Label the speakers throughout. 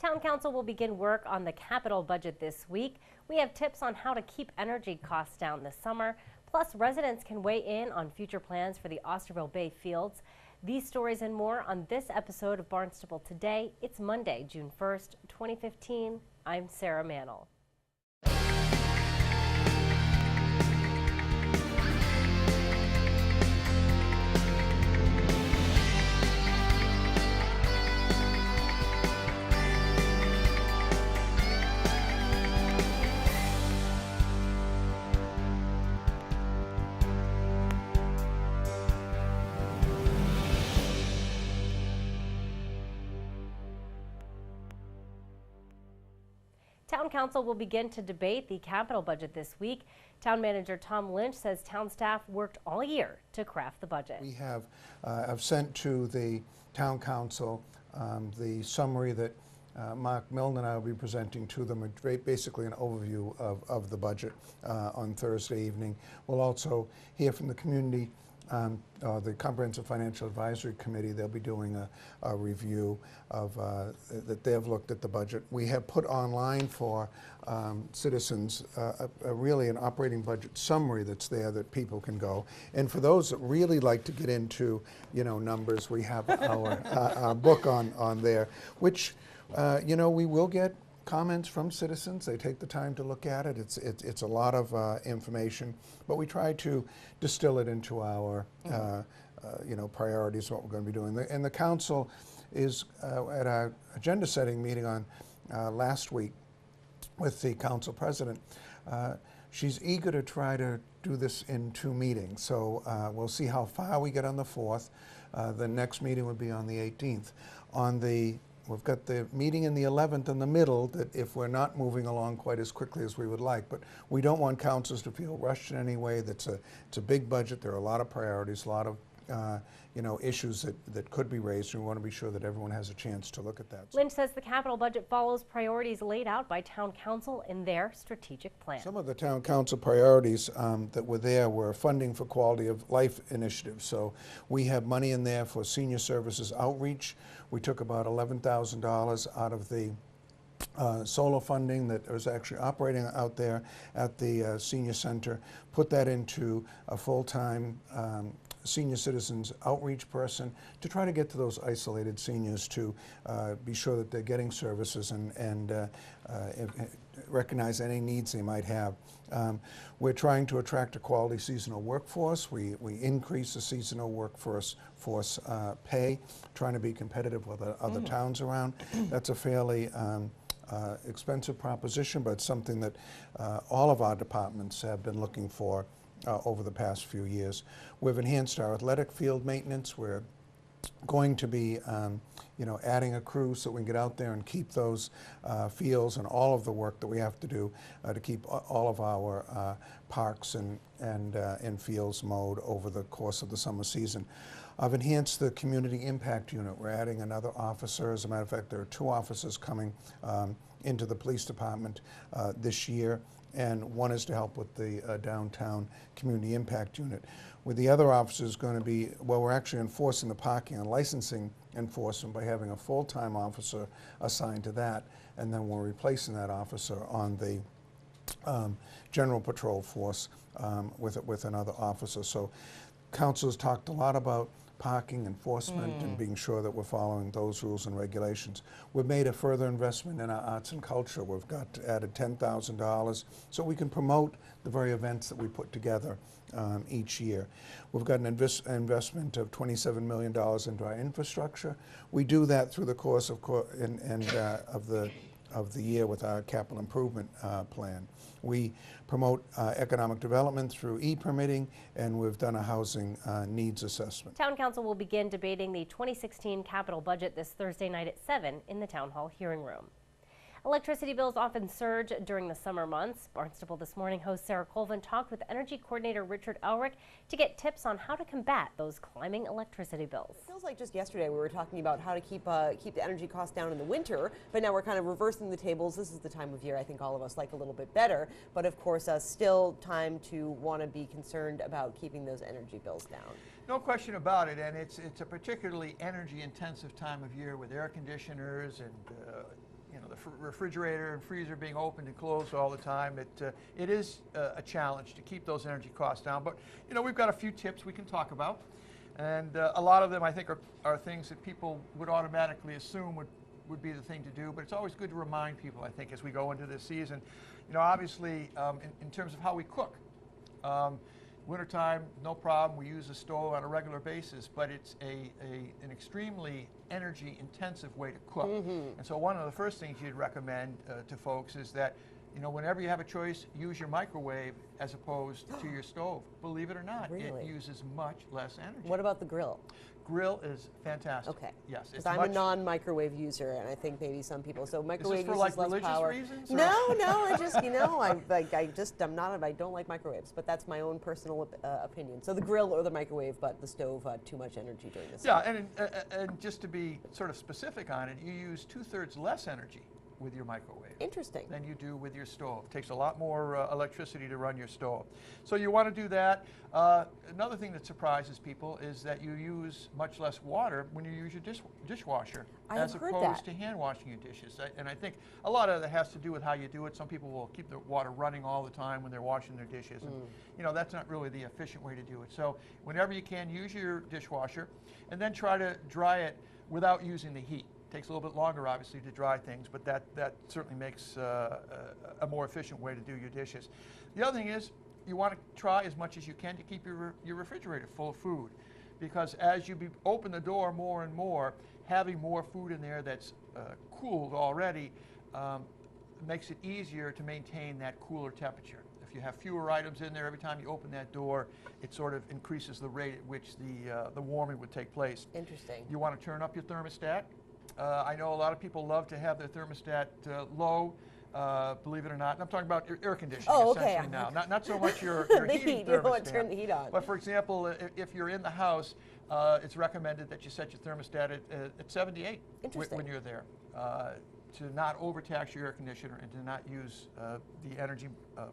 Speaker 1: Town Council will begin work on the capital budget this week. We have tips on how to keep energy costs down this summer. Plus, residents can weigh in on future plans for the Osterville Bay Fields. These stories and more on this episode of Barnstable Today. It's Monday, June 1st, 2015. I'm Sarah Mannel. Town Council will begin to debate the capital budget this week. Town Manager Tom Lynch says town staff worked all year to craft the budget.
Speaker 2: We have I've sent to the Town Council the summary that Mark Milne and I will be presenting to them, basically an overview of the budget on Thursday evening. We'll also hear from the community, the Comprehensive Financial Advisory Committee. They'll be doing a review of that they've looked at the budget. We have put online for citizens really an operating budget summary that's there that people can go. And for those that really like to get into numbers, we have our book on there, which we will get comments from citizens. They take the time to look at it. It's a lot of information, but we try to distill it into our priorities, what we're going to be doing. And the council is at our agenda setting meeting on last week with the council president. She's eager to try to do this in 2 meetings. So we'll see how far we get on the 4th. The next meeting would be on the 18th. We've got the meeting in the 11th in the middle that if we're not moving along quite as quickly as we would like, but we don't want councils to feel rushed in any way. It's a big budget. There are a lot of priorities, a lot of issues that could be raised, and we want to be sure that everyone has a chance to look at that.
Speaker 1: Lynch says the capital budget follows priorities laid out by Town Council in their strategic plan.
Speaker 2: Some of the Town Council priorities that were there were funding for quality of life initiatives. So we have money in there for senior services outreach. We took about $11,000 out of the solar funding that was actually operating out there at the senior center, put that into a full-time senior citizens outreach person to try to get to those isolated seniors to be sure that they're getting services and recognize any needs they might have. We're trying to attract a quality seasonal workforce. We increase the seasonal workforce pay, trying to be competitive with other towns around. That's a fairly expensive proposition, but something that all of our departments have been looking for over the past few years. We've enhanced our athletic field maintenance. We're going to be adding a crew so we can get out there and keep those fields and all of the work that we have to do to keep all of our parks and fields mowed over the course of the summer season. I've enhanced the community impact unit. We're adding another officer. As a matter of fact, there are 2 officers coming into the police department this year, and one is to help with the downtown community impact unit. With the other officers going to be, well, we're actually enforcing the parking and licensing enforcement by having a full-time officer assigned to that, and then we're replacing that officer on the general patrol force with another officer. So council's talked a lot about parking enforcement and being sure that we're following those rules and regulations. We've made a further investment in our arts and culture. We've added $10,000 so we can promote the very events that we put together each year. We've got an investment of $27 million into our infrastructure. We do that through the course of the year with our capital improvement plan. We promote economic development through e-permitting, and we've done a housing needs assessment.
Speaker 1: Town Council will begin debating the 2016 capital budget this Thursday night at 7 in the Town Hall hearing room. Electricity bills often surge during the summer months. Barnstable This Morning host Sarah Colvin talked with Energy Coordinator Richard Elrick to get tips on how to combat those climbing electricity bills.
Speaker 3: It feels like just yesterday we were talking about how to keep the energy costs down in the winter, but now we're kind of reversing the tables. This is the time of year I think all of us like a little bit better, but of course still time to want to be concerned about keeping those energy bills down.
Speaker 4: No question about it, and it's a particularly energy intensive time of year with air conditioners and the refrigerator and freezer being opened and closed all the time, it is a challenge to keep those energy costs down. But we've got a few tips we can talk about, and a lot of them I think are things that people would automatically assume would be the thing to do. But it's always good to remind people, I think, as we go into this season. Obviously, in terms of how we cook. Wintertime, no problem. We use a stove on a regular basis, but it's an extremely energy-intensive way to cook. And so one of the first things you'd recommend to folks is that, whenever you have a choice, use your microwave as opposed to your stove. Believe it or not,
Speaker 3: Really?
Speaker 4: it uses much less energy.
Speaker 3: What about the grill?
Speaker 4: Grill is fantastic.
Speaker 3: Okay.
Speaker 4: Yes.
Speaker 3: Because I'm a non-microwave user, and I think maybe some people. So microwave
Speaker 4: Is this for
Speaker 3: uses
Speaker 4: like
Speaker 3: less
Speaker 4: religious
Speaker 3: power.
Speaker 4: reasons? Or?
Speaker 3: No, I just I don't like microwaves, but that's my own personal opinion. So the grill or the microwave, but the stove too much energy during this.
Speaker 4: Yeah, and just to be sort of specific on it, you use 2/3 less energy with your microwave.
Speaker 3: Interesting.
Speaker 4: Than you do with your stove. It takes a lot more electricity to run your stove. So you want to do that. Another thing that surprises people is that you use much less water when you use your dishwasher as opposed to hand washing your dishes. And I think a lot of that has to do with how you do it. Some people will keep the water running all the time when they're washing their dishes. And, that's not really the efficient way to do it. So whenever you can, use your dishwasher and then try to dry it without using the heat. Takes a little bit longer, obviously, to dry things, but that certainly makes a more efficient way to do your dishes. The other thing is you want to try as much as you can to keep your refrigerator full of food, because as you open the door more and more, having more food in there that's cooled already makes it easier to maintain that cooler temperature. If you have fewer items in there every time you open that door, it sort of increases the rate at which the warming would take place.
Speaker 3: Interesting.
Speaker 4: You want to turn up your thermostat. I know a lot of people love to have their thermostat low, believe it or not. And I'm talking about air conditioning essentially now, not so much your
Speaker 3: the
Speaker 4: heating
Speaker 3: heat.
Speaker 4: thermostat.
Speaker 3: You don't want to turn the heat on.
Speaker 4: But for example, if you're in the house, it's recommended that you set your thermostat at 78 when you're there, to not overtax your air conditioner and to not use the energy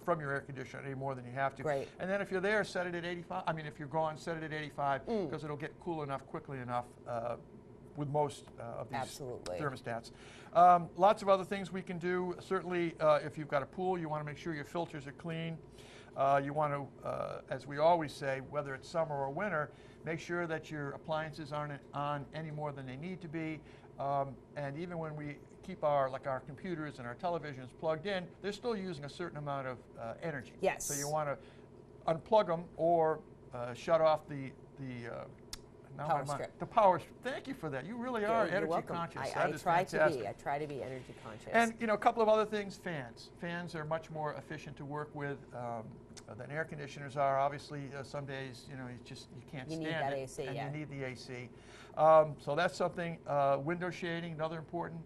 Speaker 4: from your air conditioner any more than you have to.
Speaker 3: Great.
Speaker 4: And then if you're there, set it at 85. I mean, if you're gone, set it at 85 because it'll get cool enough quickly enough with most of these thermostats. Lots of other things we can do. Certainly, if you've got a pool, you want to make sure your filters are clean. You want to, as we always say, whether it's summer or winter, make sure that your appliances aren't on any more than they need to be. And even when we keep our computers and our televisions plugged in, they're still using a certain amount of energy.
Speaker 3: Yes.
Speaker 4: So you want to unplug them or shut off the
Speaker 3: power strip.
Speaker 4: The power strip. Thank you for that. You really are energy
Speaker 3: welcome.
Speaker 4: conscious.
Speaker 3: I try to be. I try to be energy conscious.
Speaker 4: And a couple of other things. Fans. Fans are much more efficient to work with than air conditioners are. Obviously, some days you can't stand it.
Speaker 3: You need that AC.
Speaker 4: And
Speaker 3: yeah.
Speaker 4: you need the AC. So that's something. Window shading, another important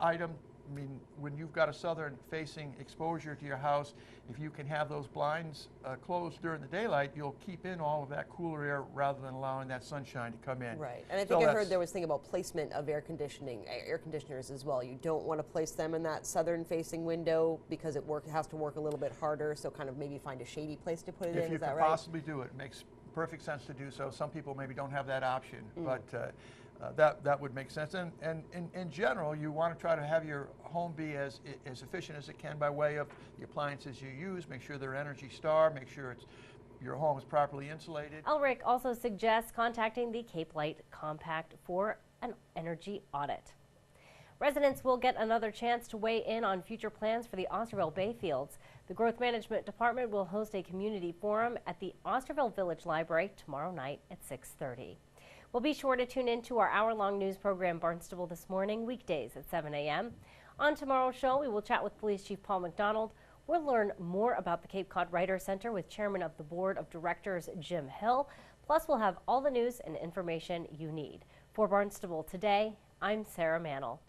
Speaker 4: item. I mean, when you've got a southern-facing exposure to your house, if you can have those blinds closed during the daylight, you'll keep in all of that cooler air rather than allowing that sunshine to come in.
Speaker 3: Right, and I think I heard there was a thing about placement of air conditioners as well. You don't want to place them in that southern-facing window because it has to work a little bit harder. So kind of maybe find a shady place to put it in.
Speaker 4: If you
Speaker 3: is that
Speaker 4: can
Speaker 3: right?
Speaker 4: possibly do it, it makes perfect sense to do so. Some people maybe don't have that option, but that would make sense. And in general, you want to try to have your home be as efficient as it can by way of the appliances you use. Make sure they're Energy Star. Make sure your home is properly insulated.
Speaker 1: Elric also suggests contacting the Cape Light Compact for an energy audit. Residents will get another chance to weigh in on future plans for the Osterville Bay Fields. The Growth Management Department will host a community forum at the Osterville Village Library tomorrow night at 6:30. Well, be sure to tune in to our hour-long news program, Barnstable This Morning, weekdays at 7 a.m. On tomorrow's show, we will chat with Police Chief Paul McDonald. We'll learn more about the Cape Cod Writers Center with Chairman of the Board of Directors, Jim Hill. Plus, we'll have all the news and information you need. For Barnstable Today, I'm Sarah Mannel.